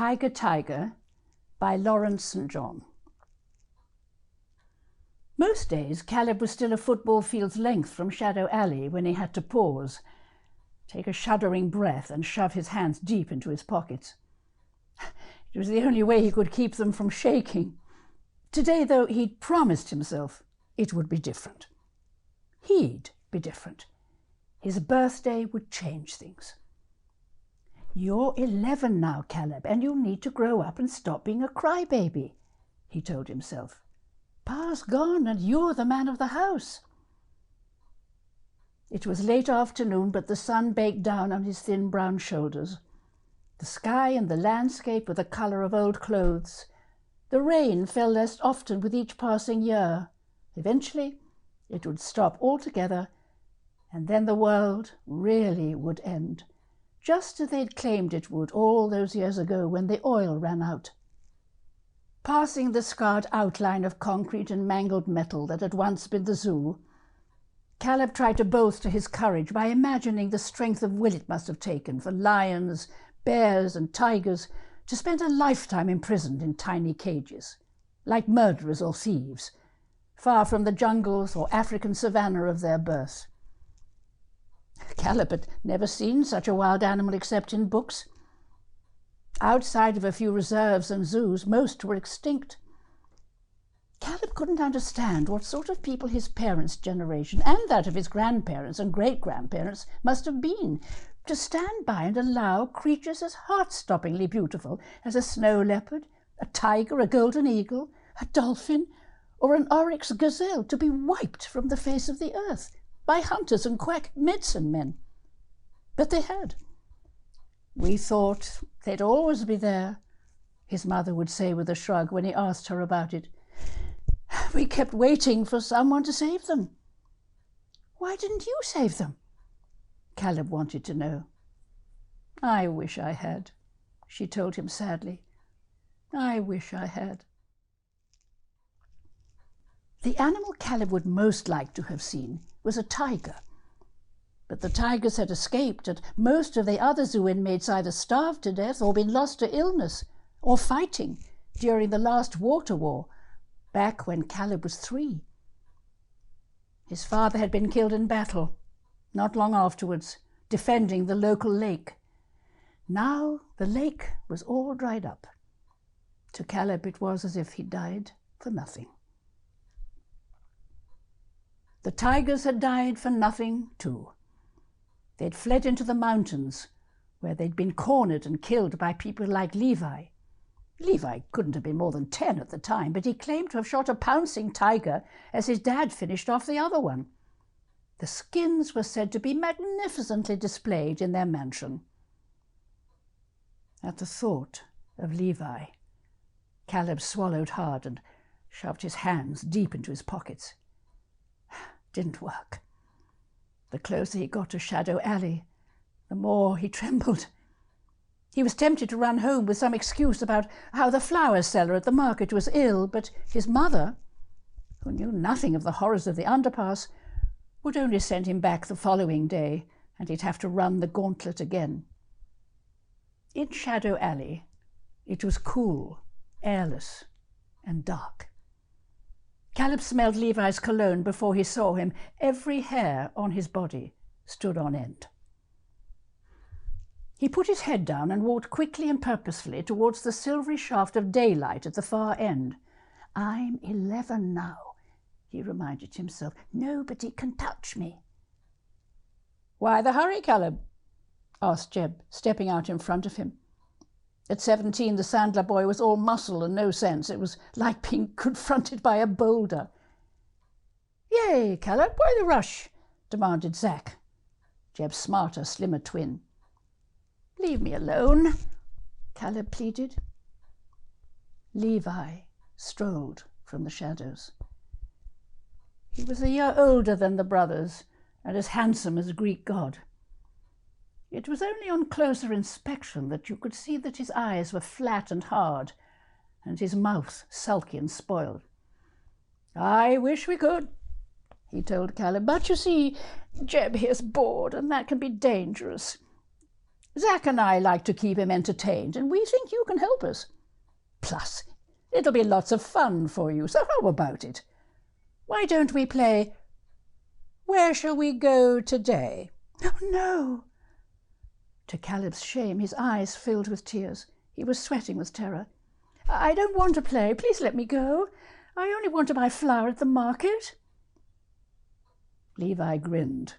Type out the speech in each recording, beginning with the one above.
Tiger, Tiger by Lawrence St. John. Most days, Caleb was still a football field's length from Shadow Alley when he had to pause, take a shuddering breath and shove his hands deep into his pockets. It was the only way he could keep them from shaking. Today, though, he'd promised himself it would be different. He'd be different. His birthday would change things. "You're 11 now, Caleb, and you'll need to grow up and stop being a crybaby," he told himself. "Pa's gone and you're the man of the house." It was late afternoon, but the sun baked down on his thin brown shoulders. The sky and the landscape were the colour of old clothes. The rain fell less often with each passing year. Eventually, it would stop altogether, and then the world really would end, just as they'd claimed it would all those years ago when the oil ran out. Passing the scarred outline of concrete and mangled metal that had once been the zoo, Caleb tried to bolster his courage by imagining the strength of will it must have taken for lions, bears and tigers to spend a lifetime imprisoned in tiny cages, like murderers or thieves, far from the jungles or African savanna of their birth. Caleb had never seen such a wild animal except in books. Outside of a few reserves and zoos, most were extinct. Caleb couldn't understand what sort of people his parents' generation and that of his grandparents and great-grandparents must have been, to stand by and allow creatures as heart-stoppingly beautiful as a snow leopard, a tiger, a golden eagle, a dolphin, or an oryx gazelle to be wiped from the face of the earth by hunters and quack medicine men. But they had. "We thought they'd always be there," his mother would say with a shrug when he asked her about it. "We kept waiting for someone to save them." "Why didn't you save them?" Caleb wanted to know. "I wish I had," she told him sadly. "I wish I had." The animal Caleb would most like to have seen was a tiger. But the tigers had escaped, and most of the other zoo inmates either starved to death or been lost to illness or fighting during the last water war, back when Caleb was 3. His father had been killed in battle, not long afterwards, defending the local lake. Now the lake was all dried up. To Caleb it was as if he died for nothing. The tigers had died for nothing too. They'd fled into the mountains, where they'd been cornered and killed by people like Levi. Levi couldn't have been more than 10 at the time, but he claimed to have shot a pouncing tiger as his dad finished off the other one. The skins were said to be magnificently displayed in their mansion. At the thought of Levi, Caleb swallowed hard and shoved his hands deep into his pockets. Didn't work. The closer he got to Shadow Alley, the more he trembled. He was tempted to run home with some excuse about how the flower seller at the market was ill, but his mother, who knew nothing of the horrors of the underpass, would only send him back the following day, and he'd have to run the gauntlet again. In Shadow Alley, it was cool, airless, and dark. Caleb smelled Levi's cologne before he saw him. Every hair on his body stood on end. He put his head down and walked quickly and purposefully towards the silvery shaft of daylight at the far end. "I'm 11 now," he reminded himself. "Nobody can touch me." "Why the hurry, Caleb?" asked Jeb, stepping out in front of him. At 17, the Sandler boy was all muscle and no sense. It was like being confronted by a boulder. "Yay, Caleb, why the rush?" demanded Zach, Jeb's smarter, slimmer twin. "Leave me alone," Caleb pleaded. Levi strolled from the shadows. He was a year older than the brothers and as handsome as a Greek god. It was only on closer inspection that you could see that his eyes were flat and hard, and his mouth sulky and spoiled. "I wish we could," he told Caleb, "but you see, Jeb here's bored, and that can be dangerous. Zack and I like to keep him entertained, and we think you can help us. Plus, it'll be lots of fun for you, so how about it? Why don't we play Where Shall We Go Today? Oh, no! To Caleb's shame, his eyes filled with tears. He was sweating with terror. I don't want to play. Please let me go. I only want to buy flour at the market. Levi grinned.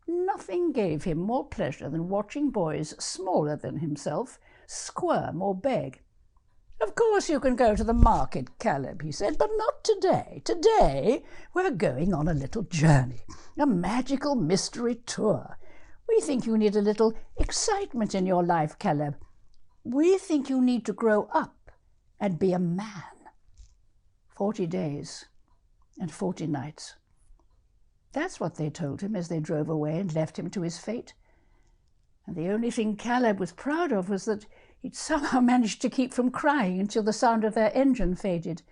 Nothing gave him more pleasure than watching boys smaller than himself squirm or beg. Of course you can go to the market, Caleb, he said, but not today. Today we're going on a little journey, a magical mystery tour. We think you need a little excitement in your life, Caleb. We think you need to grow up and be a man. 40 days and 40 nights. That's what they told him as they drove away and left him to his fate. And the only thing Caleb was proud of was that he'd somehow managed to keep from crying until the sound of their engine faded,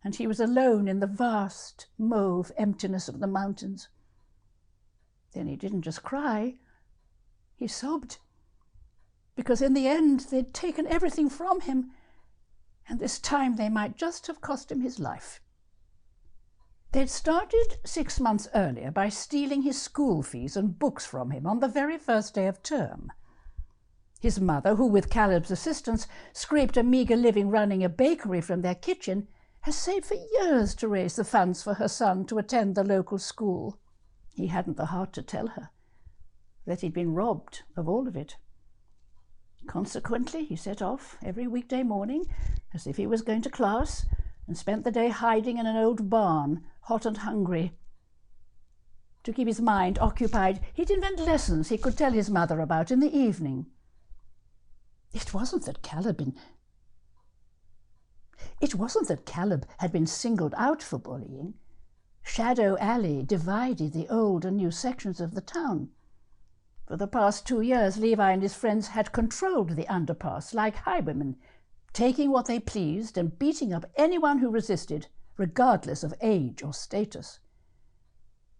and he was alone in the vast, mauve emptiness of the mountains. Then he didn't just cry, he sobbed, because in the end they'd taken everything from him, and this time they might just have cost him his life. They'd started 6 months earlier by stealing his school fees and books from him on the very first day of term. His mother, who with Caleb's assistance scraped a meagre living running a bakery from their kitchen, has saved for years to raise the funds for her son to attend the local school. He hadn't the heart to tell her that he'd been robbed of all of it. Consequently, he set off every weekday morning as if he was going to class, and spent the day hiding in an old barn, hot and hungry. To keep his mind occupied, he'd invent lessons he could tell his mother about in the evening. It wasn't that Caleb had been singled out for bullying. Shadow Alley divided the old and new sections of the town. For the past 2 years, Levi and his friends had controlled the underpass like highwaymen, taking what they pleased and beating up anyone who resisted, regardless of age or status.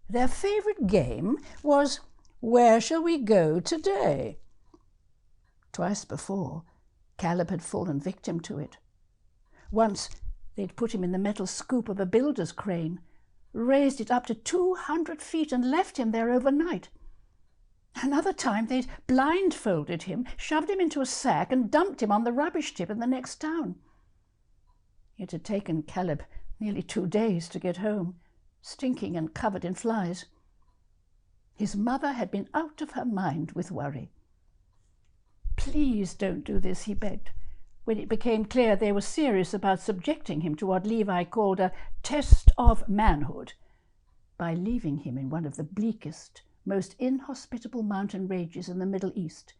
Their favourite game was, Where Shall We Go Today? Twice before, Caleb had fallen victim to it. Once, they'd put him in the metal scoop of a builder's crane, raised it up to 200 feet and left him there overnight. Another time they'd blindfolded him, shoved him into a sack and dumped him on the rubbish tip in the next town. It had taken Caleb nearly 2 days to get home, stinking and covered in flies. His mother had been out of her mind with worry. Please don't do this, he begged, when it became clear they were serious about subjecting him to what Levi called a test of manhood, by leaving him in one of the bleakest, most inhospitable mountain ranges in the Middle East,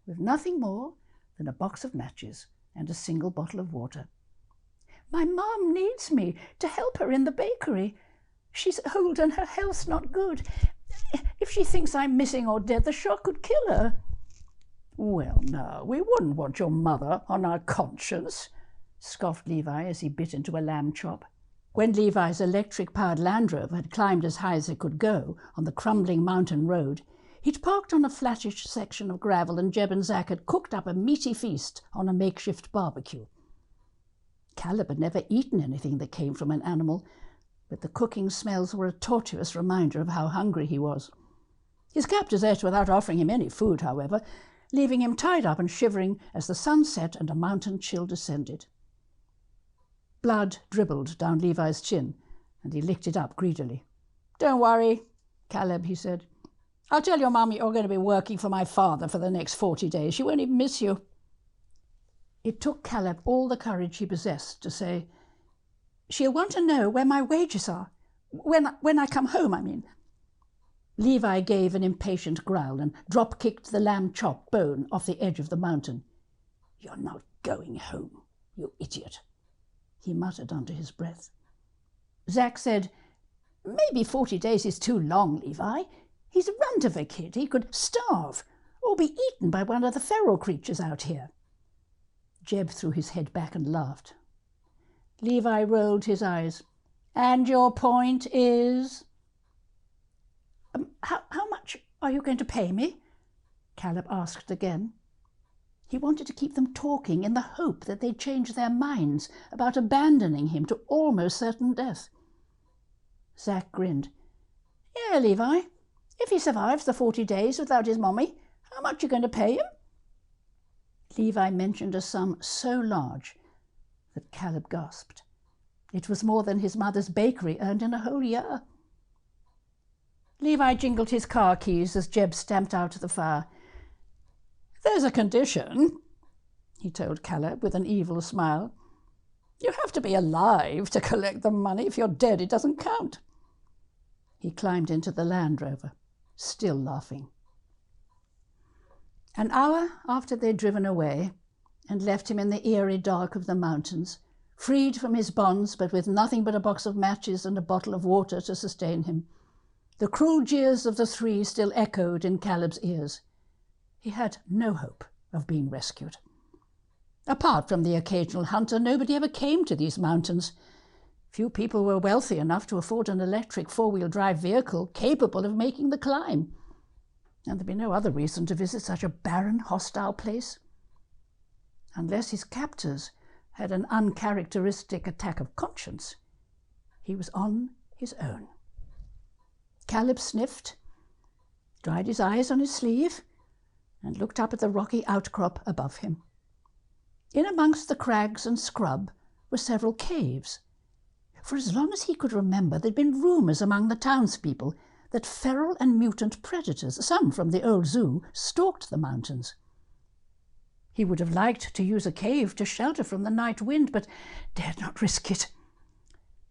with nothing more than a box of matches and a single bottle of water. My mom needs me to help her in the bakery. She's old and her health's not good. If she thinks I'm missing or dead, the shock could kill her. Well, no, we wouldn't want your mother on our conscience, scoffed Levi as he bit into a lamb chop. When Levi's electric-powered Land Rover had climbed as high as it could go on the crumbling mountain road, he'd parked on a flattish section of gravel, and Jeb and Zack had cooked up a meaty feast on a makeshift barbecue. Caleb had never eaten anything that came from an animal, but the cooking smells were a tortuous reminder of how hungry he was. His captors ate without offering him any food, however, leaving him tied up and shivering as the sun set and a mountain chill descended. Blood dribbled down Levi's chin, and he licked it up greedily. Don't worry, Caleb, he said. I'll tell your mum you're going to be working for my father for the next 40 days. She won't even miss you. It took Caleb all the courage he possessed to say, She'll want to know where my wages are. When I come home, I mean. Levi gave an impatient growl and drop-kicked the lamb chop bone off the edge of the mountain. You're not going home, you idiot, he muttered under his breath. Zack said, Maybe 40 days is too long, Levi. He's a runt of a kid. He could starve or be eaten by one of the feral creatures out here. Jeb threw his head back and laughed. Levi rolled his eyes. And your point is? How much are you going to pay me? Caleb asked again. He wanted to keep them talking in the hope that they'd change their minds about abandoning him to almost certain death. Zack grinned. Yeah, Levi, if he survives the 40 days without his mommy, how much are you going to pay him? Levi mentioned a sum so large that Caleb gasped. It was more than his mother's bakery earned in a whole year. Levi jingled his car keys as Jeb stamped out of the fire. There's a condition, he told Caleb with an evil smile. You have to be alive to collect the money. If you're dead, it doesn't count. He climbed into the Land Rover, still laughing. An hour after they'd driven away and left him in the eerie dark of the mountains, freed from his bonds but with nothing but a box of matches and a bottle of water to sustain him, the cruel jeers of the three still echoed in Caleb's ears. He had no hope of being rescued. Apart from the occasional hunter, nobody ever came to these mountains. Few people were wealthy enough to afford an electric four-wheel drive vehicle capable of making the climb. And there'd be no other reason to visit such a barren, hostile place. Unless his captors had an uncharacteristic attack of conscience, he was on his own. Caleb sniffed, dried his eyes on his sleeve, and looked up at the rocky outcrop above him. In amongst the crags and scrub were several caves. For as long as he could remember, there'd been rumours among the townspeople that feral and mutant predators, some from the old zoo, stalked the mountains. He would have liked to use a cave to shelter from the night wind, but dared not risk it.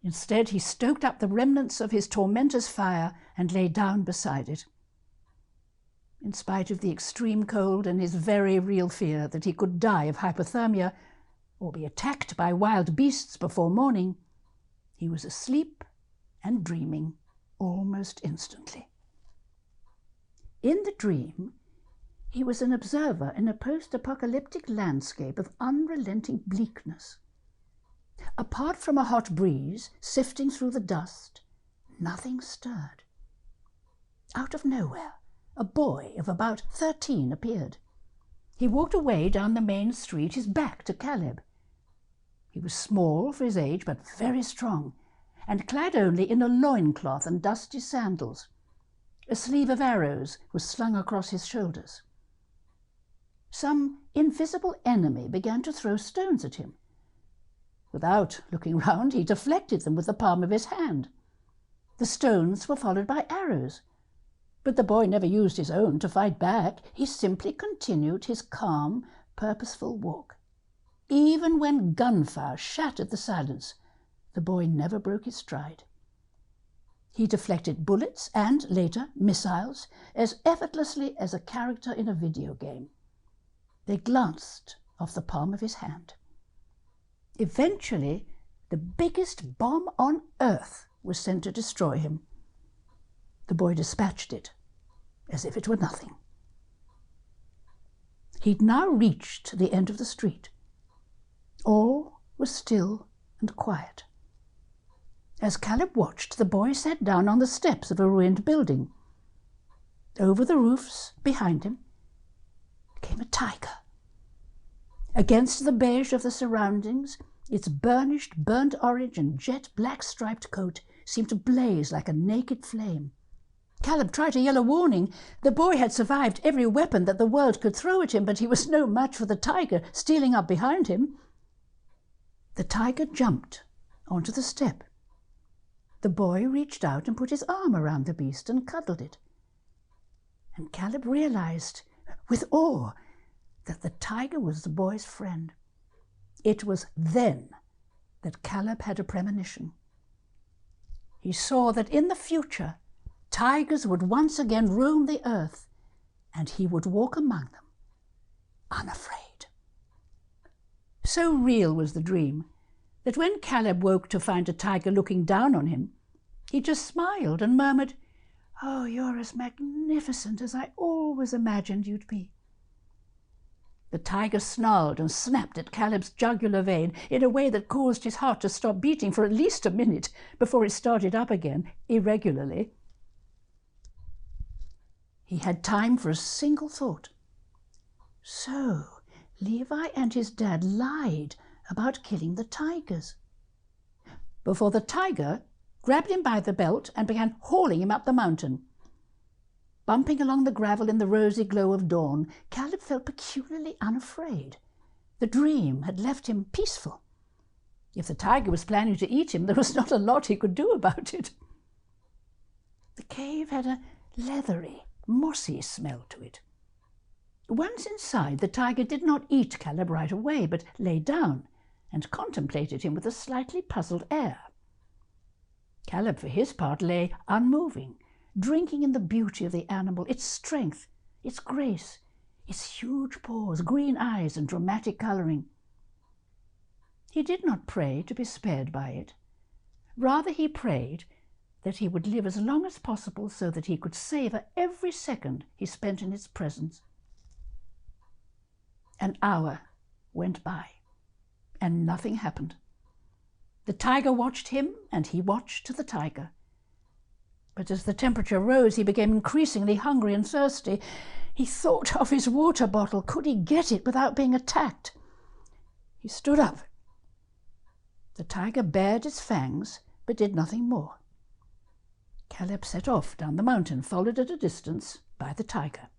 Instead, he stoked up the remnants of his tormentor's fire and lay down beside it. In spite of the extreme cold and his very real fear that he could die of hypothermia or be attacked by wild beasts before morning, he was asleep and dreaming almost instantly. In the dream, he was an observer in a post-apocalyptic landscape of unrelenting bleakness. Apart from a hot breeze sifting through the dust, nothing stirred. Out of nowhere, a boy of about 13 appeared. He walked away down the main street, his back to Caleb. He was small for his age, but very strong, and clad only in a loincloth and dusty sandals. A sleeve of arrows was slung across his shoulders. Some invisible enemy began to throw stones at him. Without looking round, he deflected them with the palm of his hand. The stones were followed by arrows, but the boy never used his own to fight back. He simply continued his calm, purposeful walk. Even when gunfire shattered the silence, the boy never broke his stride. He deflected bullets and, later, missiles as effortlessly as a character in a video game. They glanced off the palm of his hand. Eventually, the biggest bomb on Earth was sent to destroy him. The boy dispatched it as if it were nothing. He'd now reached the end of the street. All was still and quiet. As Caleb watched, the boy sat down on the steps of a ruined building. Over the roofs behind him came a tiger. Against the beige of the surroundings, its burnished, burnt orange and jet black striped coat seemed to blaze like a naked flame. Caleb tried to yell a warning. The boy had survived every weapon that the world could throw at him, but he was no match for the tiger stealing up behind him. The tiger jumped onto the step. The boy reached out and put his arm around the beast and cuddled it. And Caleb realized, with awe, that the tiger was the boy's friend. It was then that Caleb had a premonition. He saw that in the future, tigers would once again roam the earth, and he would walk among them, unafraid. So real was the dream that when Caleb woke to find a tiger looking down on him, he just smiled and murmured, "Oh, you're as magnificent as I always imagined you'd be." The tiger snarled and snapped at Caleb's jugular vein in a way that caused his heart to stop beating for at least a minute before it started up again, irregularly. He had time for a single thought. So Levi and his dad lied about killing the tigers. Before the tiger grabbed him by the belt and began hauling him up the mountain. Bumping along the gravel in the rosy glow of dawn, Caleb felt peculiarly unafraid. The dream had left him peaceful. If the tiger was planning to eat him, there was not a lot he could do about it. The cave had a leathery, mossy smell to it. Once inside, the tiger did not eat Caleb right away, but lay down and contemplated him with a slightly puzzled air. Caleb, for his part, lay unmoving, drinking in the beauty of the animal, its strength, its grace, its huge paws, green eyes, and dramatic colouring. He did not pray to be spared by it. Rather, he prayed that he would live as long as possible so that he could savour every second he spent in its presence. An hour went by, and nothing happened. The tiger watched him, and he watched the tiger. But as the temperature rose, he became increasingly hungry and thirsty. He thought of his water bottle. Could he get it without being attacked? He stood up. The tiger bared its fangs, but did nothing more. Caleb set off down the mountain, followed at a distance by the tiger.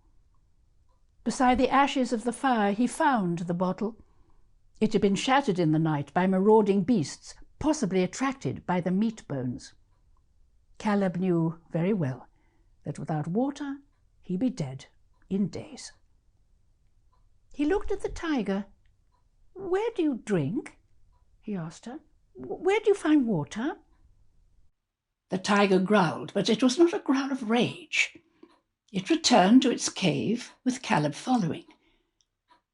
Beside the ashes of the fire, he found the bottle. It had been shattered in the night by marauding beasts, possibly attracted by the meat bones. Caleb knew very well that without water he'd be dead in days. He looked at the tiger. "Where do you drink?" he asked her. "Where do you find water?" The tiger growled, but it was not a growl of rage. It returned to its cave with Caleb following.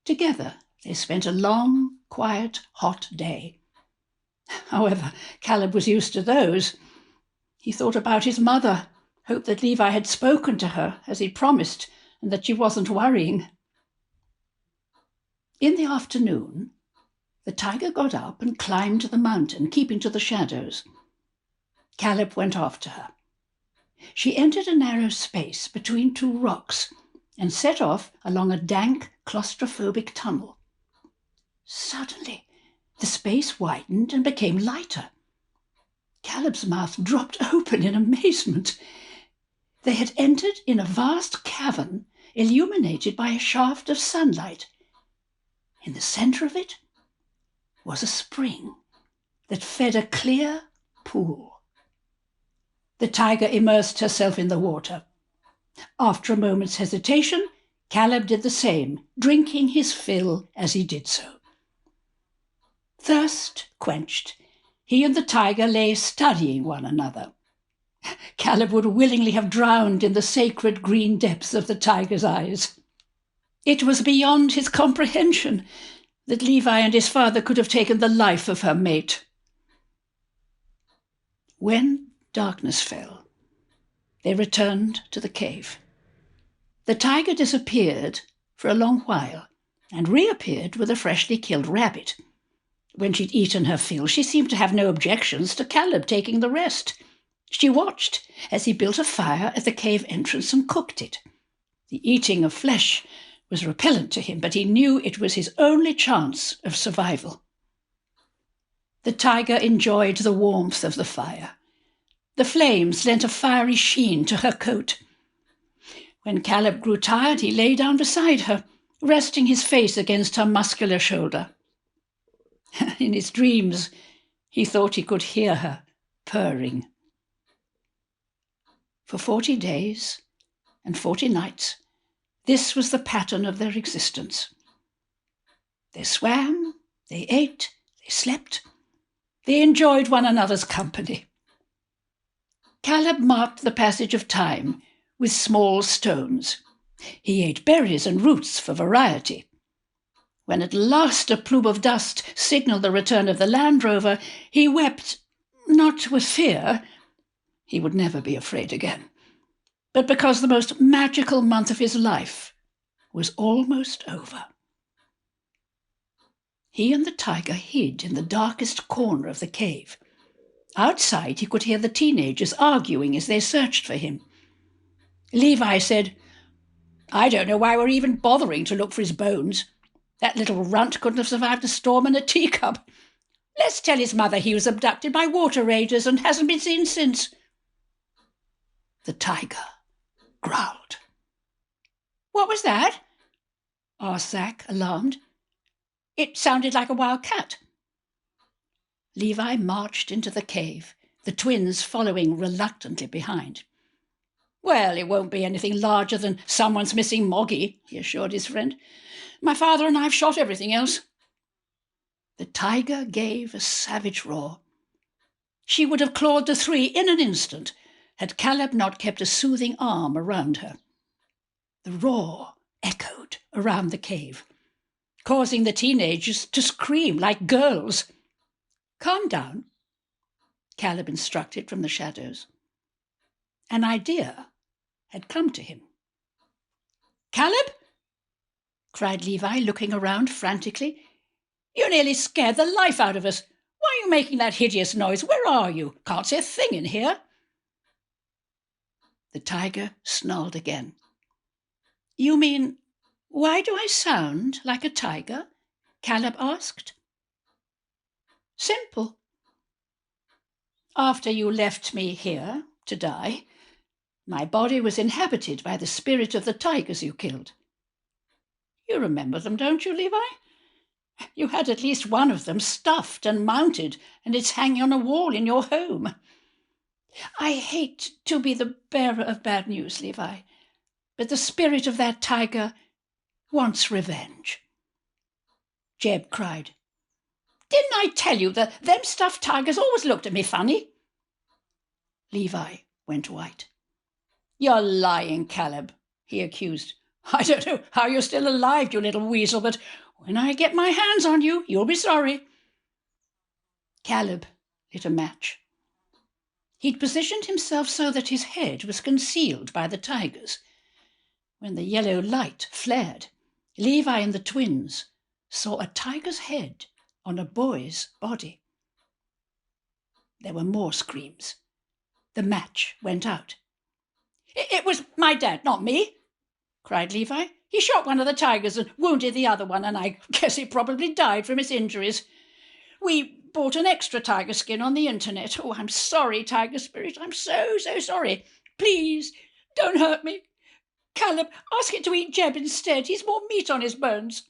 Together they spent a long, quiet, hot day. However, Caleb was used to those. He thought about his mother, hoped that Levi had spoken to her as he promised, and that she wasn't worrying. In the afternoon, the tiger got up and climbed the mountain, keeping to the shadows. Caleb went after her. She entered a narrow space between two rocks and set off along a dank, claustrophobic tunnel. Suddenly, the space widened and became lighter. Caleb's mouth dropped open in amazement. They had entered in a vast cavern illuminated by a shaft of sunlight. In the centre of it was a spring that fed a clear pool. The tiger immersed herself in the water. After a moment's hesitation, Caleb did the same, drinking his fill as he did so. Thirst quenched, he and the tiger lay studying one another. Caleb would willingly have drowned in the sacred green depths of the tiger's eyes. It was beyond his comprehension that Levi and his father could have taken the life of her mate. When darkness fell, they returned to the cave. The tiger disappeared for a long while and reappeared with a freshly killed rabbit. When she'd eaten her fill, she seemed to have no objections to Caleb taking the rest. She watched as he built a fire at the cave entrance and cooked it. The eating of flesh was repellent to him, but he knew it was his only chance of survival. The tiger enjoyed the warmth of the fire. The flames lent a fiery sheen to her coat. When Caleb grew tired, he lay down beside her, resting his face against her muscular shoulder. In his dreams, he thought he could hear her purring. For 40 days and 40 nights, this was the pattern of their existence. They swam, they ate, they slept. They enjoyed one another's company. Caleb marked the passage of time with small stones. He ate berries and roots for variety. When at last a plume of dust signalled the return of the Land Rover, he wept, not with fear, he would never be afraid again, but because the most magical month of his life was almost over. He and the tiger hid in the darkest corner of the cave. Outside, he could hear the teenagers arguing as they searched for him. Levi said, I don't know why we're even bothering to look for his bones. That little runt couldn't have survived a storm in a teacup. Let's tell his mother he was abducted by water raiders and hasn't been seen since." The tiger growled. "What was that?" asked Zack, alarmed. "It sounded like a wild cat." Levi marched into the cave, the twins following reluctantly behind. "Well, it won't be anything larger than someone's missing Moggy," he assured his friend. "My father and I have shot everything else." The tiger gave a savage roar. She would have clawed the three in an instant had Caleb not kept a soothing arm around her. The roar echoed around the cave, causing the teenagers to scream like girls. "Calm down," Caleb instructed from the shadows. An idea had come to him. "Caleb?" cried Levi, looking around frantically. "You nearly scared the life out of us. Why are you making that hideous noise? Where are you? Can't see a thing in here." The tiger snarled again. "You mean, why do I sound like a tiger?" Caleb asked. "Simple. After you left me here to die, my body was inhabited by the spirit of the tigers you killed. You remember them, don't you, Levi? You had at least one of them stuffed and mounted, and it's hanging on a wall in your home. I hate to be the bearer of bad news, Levi, but the spirit of that tiger wants revenge." Jeb cried. "Didn't I tell you that them stuffed tigers always looked at me funny?" Levi went white. "You're lying, Caleb," he accused. "I don't know how you're still alive, you little weasel, but when I get my hands on you, you'll be sorry." Caleb lit a match. He'd positioned himself so that his head was concealed by the tigers. When the yellow light flared, Levi and the twins saw a tiger's head on a boy's body. There were more screams. The match went out. "It was my dad, not me," cried Levi. "He shot one of the tigers and wounded the other one, and I guess he probably died from his injuries. We bought an extra tiger skin on the internet. Oh, I'm sorry, Tiger Spirit. I'm so sorry. Please, don't hurt me. Caleb, ask it to eat Jeb instead. He's more meat on his bones."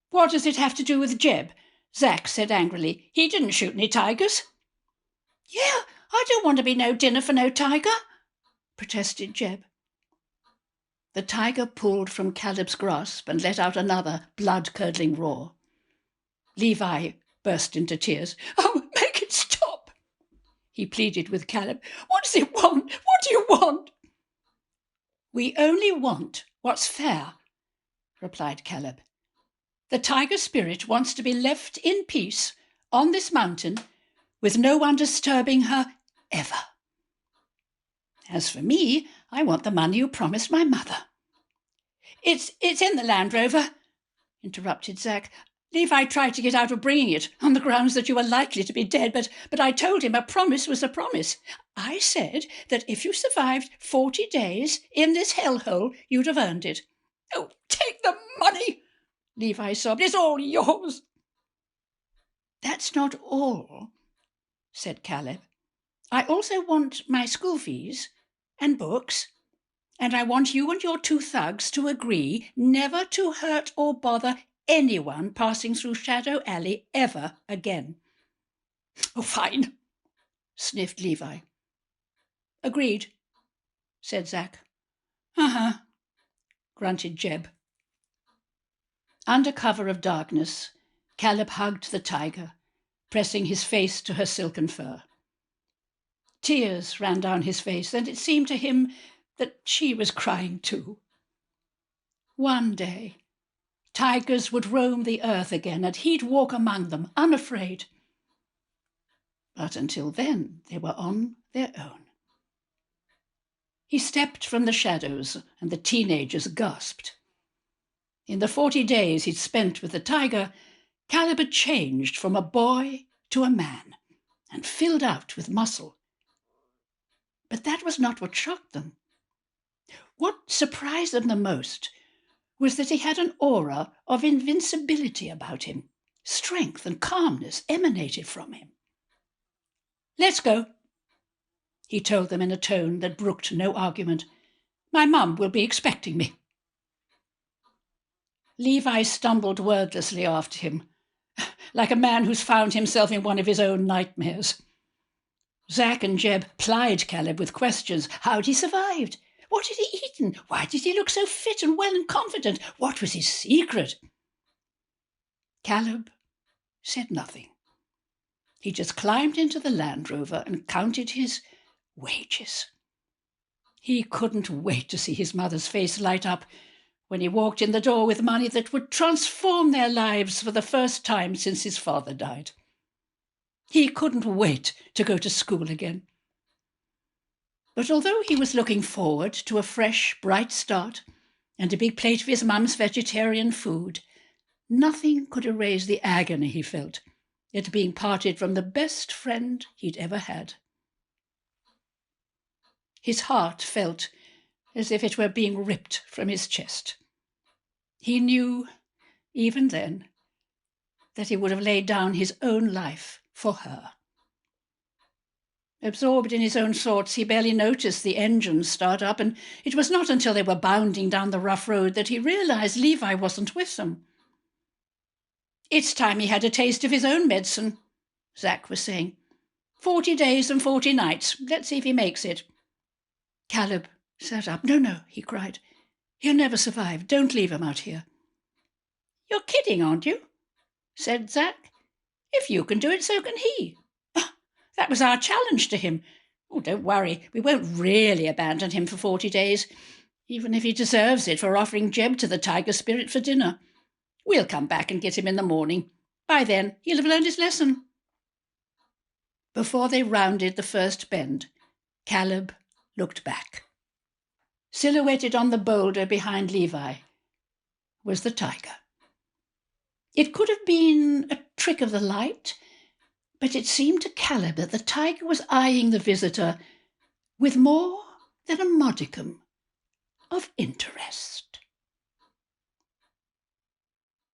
"What does it have to do with Jeb?" Zack said angrily. "He didn't shoot any tigers." "Yeah, I don't want to be no dinner for no tiger," protested Jeb. The tiger pulled from Caleb's grasp and let out another blood-curdling roar. Levi burst into tears. "Oh, make it stop," he pleaded with Caleb. "What does it want? What do you want?" "We only want what's fair," replied Caleb. "The tiger spirit wants to be left in peace on this mountain with no one disturbing her ever. As for me, I want the money you promised my mother." It's in the Land Rover," interrupted Zack. "Levi tried to get out of bringing it on the grounds that you were likely to be dead, but I told him a promise was a promise. I said that if you survived 40 days in this hellhole, you'd have earned it." "Oh, take the money," Levi sobbed. "It's all yours." "That's not all," said Caleb. "I also want my school fees and books, and I want you and your 2 thugs to agree never to hurt or bother anyone passing through Shadow Alley ever again." "Oh, fine," sniffed Levi. "Agreed," said Zack. "Uh-huh," grunted Jeb. Under cover of darkness, Caleb hugged the tiger, pressing his face to her silken fur. Tears ran down his face, and it seemed to him that she was crying too. One day, tigers would roam the earth again, and he'd walk among them, unafraid. But until then, they were on their own. He stepped from the shadows, and the teenagers gasped. In the 40 days he'd spent with the tiger, Caleb had changed from a boy to a man, and filled out with muscle. But that was not what shocked them. What surprised them the most was that he had an aura of invincibility about him. Strength and calmness emanated from him. "Let's go," he told them in a tone that brooked no argument. "My mum will be expecting me." Levi stumbled wordlessly after him, like a man who's found himself in one of his own nightmares. Zack and Jeb plied Caleb with questions. How'd he survived? What had he eaten? Why did he look so fit and well and confident? What was his secret? Caleb said nothing. He just climbed into the Land Rover and counted his wages. He couldn't wait to see his mother's face light up when he walked in the door with money that would transform their lives for the first time since his father died. He couldn't wait to go to school again. But although he was looking forward to a fresh, bright start and a big plate of his mum's vegetarian food, nothing could erase the agony he felt at being parted from the best friend he'd ever had. His heart felt as if it were being ripped from his chest. He knew, even then, that he would have laid down his own life for her. Absorbed in his own thoughts, he barely noticed the engines start up, and it was not until they were bounding down the rough road that he realized Levi wasn't with them. "It's time he had a taste of his own medicine," Zack was saying. 40 days and 40 nights. Let's see if he makes it." Caleb sat up. No, he cried. "He'll never survive. Don't leave him out here." "You're kidding, aren't you?" said Zack. "If you can do it, so can he. That was our challenge to him. Oh, don't worry, we won't really abandon him for 40 days, even if he deserves it for offering Jeb to the tiger spirit for dinner. We'll come back and get him in the morning. By then, he'll have learned his lesson." Before they rounded the first bend, Caleb looked back. Silhouetted on the boulder behind Levi was the tiger. It could have been a trick of the light, but it seemed to Caleb that the tiger was eyeing the visitor with more than a modicum of interest.